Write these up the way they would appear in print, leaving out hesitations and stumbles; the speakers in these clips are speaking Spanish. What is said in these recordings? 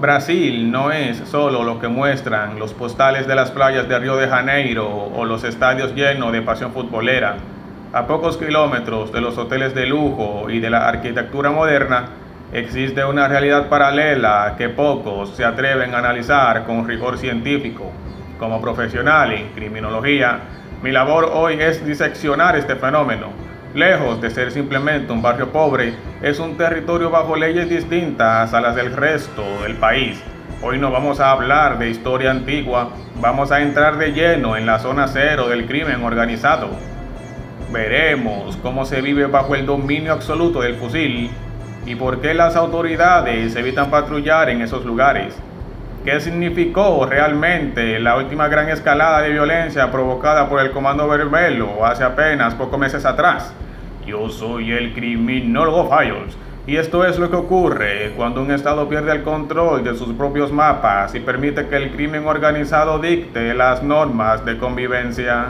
Brasil no es solo lo que muestran los postales de las playas de Río de Janeiro o los estadios llenos de pasión futbolera. A pocos kilómetros de los hoteles de lujo y de la arquitectura moderna, existe una realidad paralela que pocos se atreven a analizar con rigor científico. Como profesional en criminología, mi labor hoy es diseccionar este fenómeno. Lejos de ser simplemente un barrio pobre, es un territorio bajo leyes distintas a las del resto del país. Hoy no vamos a hablar de historia antigua, vamos a entrar de lleno en la zona cero del crimen organizado. Veremos cómo se vive bajo el dominio absoluto del fusil y por qué las autoridades evitan patrullar en esos lugares. ¿Qué significó realmente la última gran escalada de violencia provocada por el Comando Vermelho hace apenas pocos meses atrás? Yo soy el criminólogo Files, y esto es lo que ocurre cuando un estado pierde el control de sus propios mapas y permite que el crimen organizado dicte las normas de convivencia.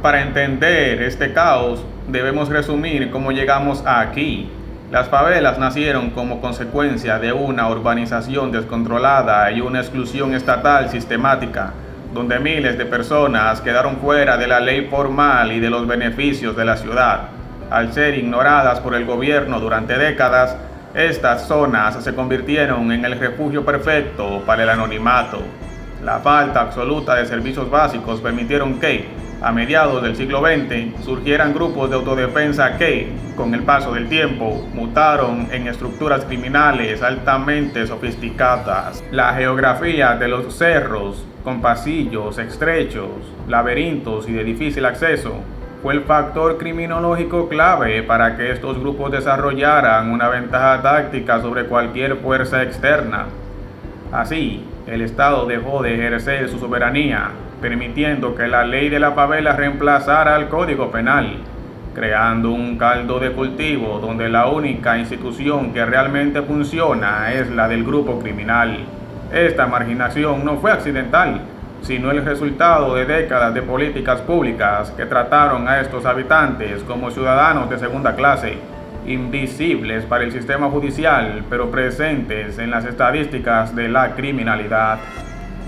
Para entender este caos, debemos resumir cómo llegamos aquí. Las favelas nacieron como consecuencia de una urbanización descontrolada y una exclusión estatal sistemática, donde miles de personas quedaron fuera de la ley formal y de los beneficios de la ciudad. Al ser ignoradas por el gobierno durante décadas, estas zonas se convirtieron en el refugio perfecto para el anonimato. La falta absoluta de servicios básicos permitieron que, a mediados del siglo XX, surgieran grupos de autodefensa que, con el paso del tiempo, mutaron en estructuras criminales altamente sofisticadas. La geografía de los cerros, con pasillos estrechos, laberintos y de difícil acceso, fue el factor criminológico clave para que estos grupos desarrollaran una ventaja táctica sobre cualquier fuerza externa. Así, el Estado dejó de ejercer su soberanía, permitiendo que la ley de la favela reemplazara al Código Penal, creando un caldo de cultivo donde la única institución que realmente funciona es la del grupo criminal. Esta marginación no fue accidental, sino el resultado de décadas de políticas públicas que trataron a estos habitantes como ciudadanos de segunda clase, invisibles para el sistema judicial, pero presentes en las estadísticas de la criminalidad.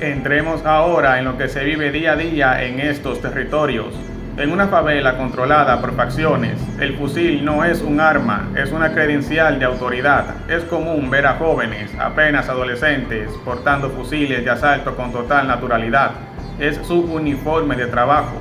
Entremos ahora en lo que se vive día a día en estos territorios. En una favela controlada por facciones, el fusil no es un arma, es una credencial de autoridad. Es común ver a jóvenes, apenas adolescentes, portando fusiles de asalto con total naturalidad. Es su uniforme de trabajo.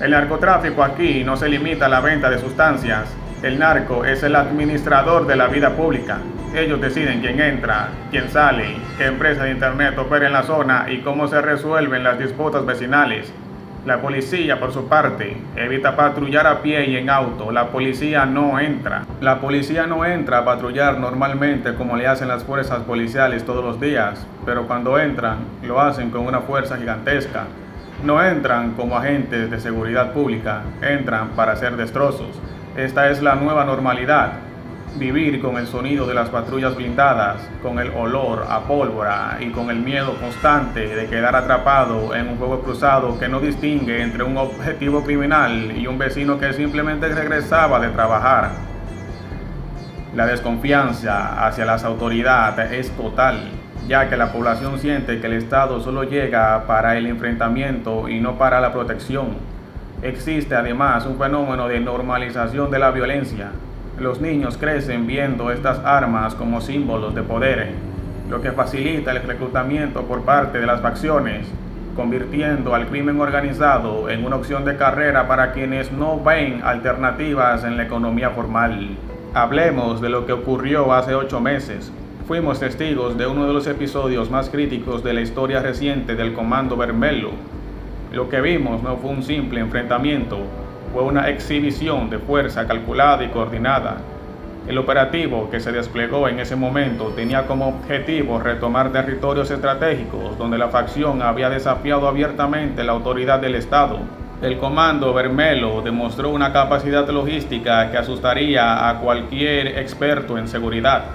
El narcotráfico aquí no se limita a la venta de sustancias. El narco es el administrador de la vida pública. Ellos deciden quién entra, quién sale, qué empresa de internet opera en la zona y cómo se resuelven las disputas vecinales. La policía, por su parte, evita patrullar a pie y en auto. La policía no entra. La policía no entra a patrullar normalmente como le hacen las fuerzas policiales todos los días, pero cuando entran, lo hacen con una fuerza gigantesca. No entran como agentes de seguridad pública, entran para hacer destrozos. Esta es la nueva normalidad. Vivir con el sonido de las patrullas blindadas, con el olor a pólvora y con el miedo constante de quedar atrapado en un fuego cruzado que no distingue entre un objetivo criminal y un vecino que simplemente regresaba de trabajar. La desconfianza hacia las autoridades es total, ya que la población siente que el Estado solo llega para el enfrentamiento y no para la protección. Existe además un fenómeno de normalización de la violencia. Los niños crecen viendo estas armas como símbolos de poder, lo que facilita el reclutamiento por parte de las facciones, convirtiendo al crimen organizado en una opción de carrera para quienes no ven alternativas en la economía formal. Hablemos de lo que ocurrió hace 8 meses. Fuimos testigos de uno de los episodios más críticos de la historia reciente del Comando Vermelho. Lo que vimos no fue un simple enfrentamiento, fue una exhibición de fuerza calculada y coordinada. El operativo que se desplegó en ese momento tenía como objetivo retomar territorios estratégicos donde la facción había desafiado abiertamente la autoridad del Estado. El Comando Vermelho demostró una capacidad logística que asustaría a cualquier experto en seguridad.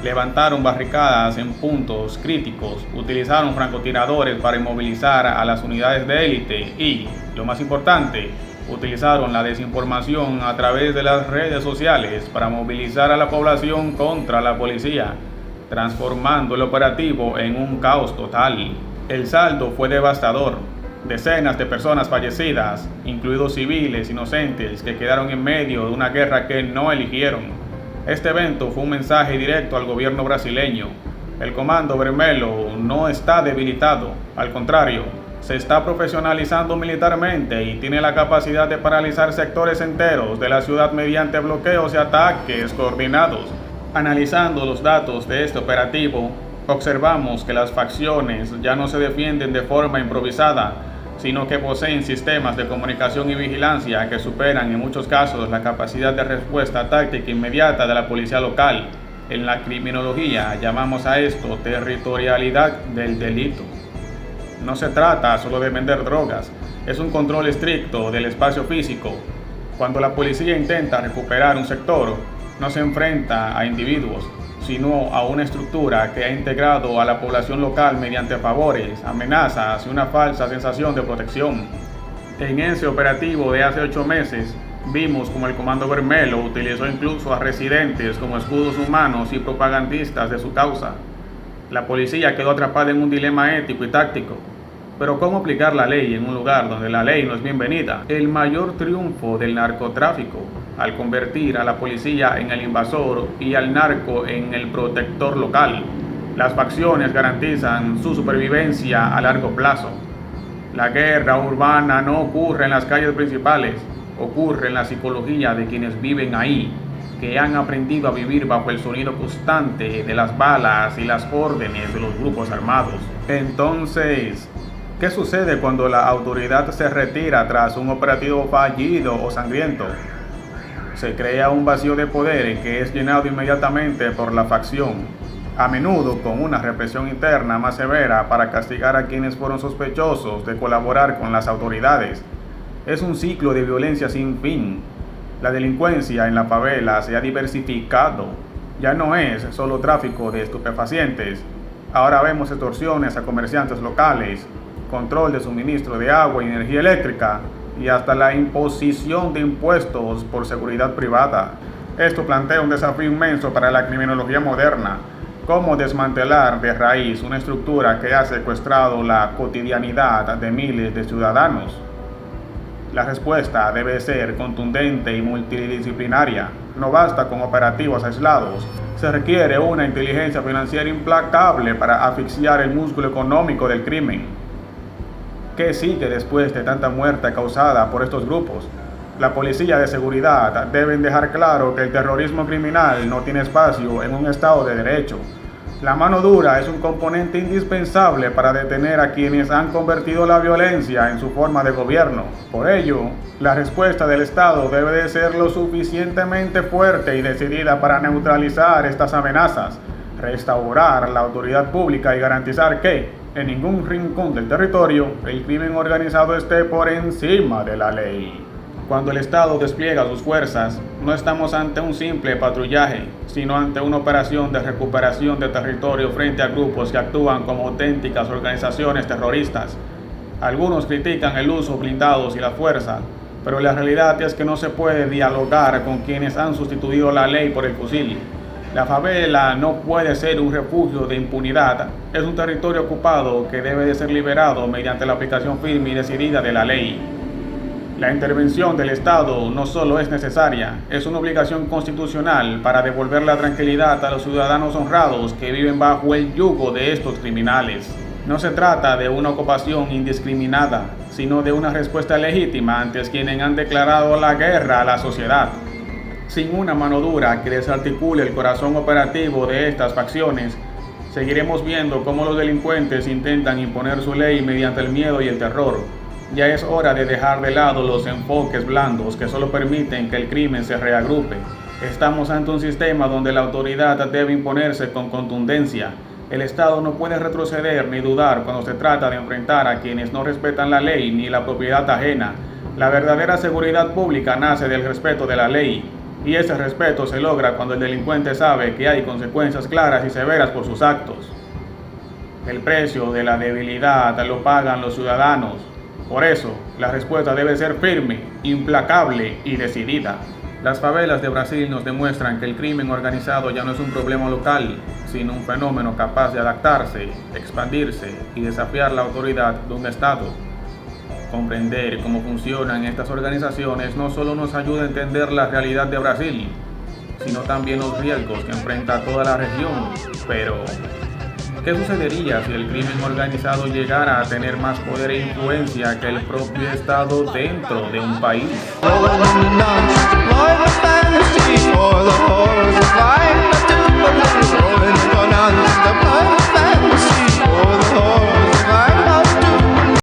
Levantaron barricadas en puntos críticos, utilizaron francotiradores para inmovilizar a las unidades de élite y, lo más importante, utilizaron la desinformación a través de las redes sociales para movilizar a la población contra la policía, transformando el operativo en un caos total. El saldo fue devastador. Decenas de personas fallecidas, incluidos civiles inocentes que quedaron en medio de una guerra que no eligieron. Este evento fue un mensaje directo al gobierno brasileño. El Comando Vermelho no está debilitado, al contrario, se está profesionalizando militarmente y tiene la capacidad de paralizar sectores enteros de la ciudad mediante bloqueos y ataques coordinados. Analizando los datos de este operativo, observamos que las facciones ya no se defienden de forma improvisada, sino que poseen sistemas de comunicación y vigilancia que superan en muchos casos la capacidad de respuesta táctica inmediata de la policía local. En la criminología llamamos a esto territorialidad del delito. No se trata solo de vender drogas, es un control estricto del espacio físico. Cuando la policía intenta recuperar un sector, no se enfrenta a individuos, sino a una estructura que ha integrado a la población local mediante favores, amenazas y una falsa sensación de protección. En ese operativo de hace 8 meses, vimos como el Comando Vermelho utilizó incluso a residentes como escudos humanos y propagandistas de su causa. La policía quedó atrapada en un dilema ético y táctico. Pero ¿cómo aplicar la ley en un lugar donde la ley no es bienvenida? El mayor triunfo del narcotráfico, al convertir a la policía en el invasor y al narco en el protector local. Las facciones garantizan su supervivencia a largo plazo. La guerra urbana no ocurre en las calles principales, ocurre en la psicología de quienes viven ahí, que han aprendido a vivir bajo el sonido constante de las balas y las órdenes de los grupos armados. Entonces, ¿qué sucede cuando la autoridad se retira tras un operativo fallido o sangriento? Se crea un vacío de poder que es llenado inmediatamente por la facción, a menudo con una represión interna más severa para castigar a quienes fueron sospechosos de colaborar con las autoridades. Es un ciclo de violencia sin fin. La delincuencia en la favela se ha diversificado. Ya no es solo tráfico de estupefacientes. Ahora vemos extorsiones a comerciantes locales, control de suministro de agua y energía eléctrica y hasta la imposición de impuestos por seguridad privada. Esto plantea un desafío inmenso para la criminología moderna. ¿Cómo desmantelar de raíz una estructura que ha secuestrado la cotidianidad de miles de ciudadanos? La respuesta debe ser contundente y multidisciplinaria. No basta con operativos aislados. Se requiere una inteligencia financiera implacable para asfixiar el músculo económico del crimen. ¿Qué sigue después de tanta muerte causada por estos grupos? La policía de seguridad deben dejar claro que el terrorismo criminal no tiene espacio en un Estado de Derecho. La mano dura es un componente indispensable para detener a quienes han convertido la violencia en su forma de gobierno. Por ello, la respuesta del Estado debe de ser lo suficientemente fuerte y decidida para neutralizar estas amenazas, restaurar la autoridad pública y garantizar que, en ningún rincón del territorio, el crimen organizado esté por encima de la ley. Cuando el Estado despliega sus fuerzas, no estamos ante un simple patrullaje, sino ante una operación de recuperación de territorio frente a grupos que actúan como auténticas organizaciones terroristas. Algunos critican el uso de blindados y la fuerza, pero la realidad es que no se puede dialogar con quienes han sustituido la ley por el fusil. La favela no puede ser un refugio de impunidad, es un territorio ocupado que debe de ser liberado mediante la aplicación firme y decidida de la ley. La intervención del Estado no solo es necesaria, es una obligación constitucional para devolver la tranquilidad a los ciudadanos honrados que viven bajo el yugo de estos criminales. No se trata de una ocupación indiscriminada, sino de una respuesta legítima ante quienes han declarado la guerra a la sociedad. Sin una mano dura que desarticule el corazón operativo de estas facciones, seguiremos viendo cómo los delincuentes intentan imponer su ley mediante el miedo y el terror. Ya es hora de dejar de lado los enfoques blandos que solo permiten que el crimen se reagrupe. Estamos ante un sistema donde la autoridad debe imponerse con contundencia. El Estado no puede retroceder ni dudar cuando se trata de enfrentar a quienes no respetan la ley ni la propiedad ajena. La verdadera seguridad pública nace del respeto de la ley. Y ese respeto se logra cuando el delincuente sabe que hay consecuencias claras y severas por sus actos. El precio de la debilidad lo pagan los ciudadanos. Por eso, la respuesta debe ser firme, implacable y decidida. Las favelas de Brasil nos demuestran que el crimen organizado ya no es un problema local, sino un fenómeno capaz de adaptarse, expandirse y desafiar la autoridad de un Estado. Comprender cómo funcionan estas organizaciones no solo nos ayuda a entender la realidad de Brasil, sino también los riesgos que enfrenta toda la región. Pero, ¿qué sucedería si el crimen organizado llegara a tener más poder e influencia que el propio Estado dentro de un país? For the horrors of life,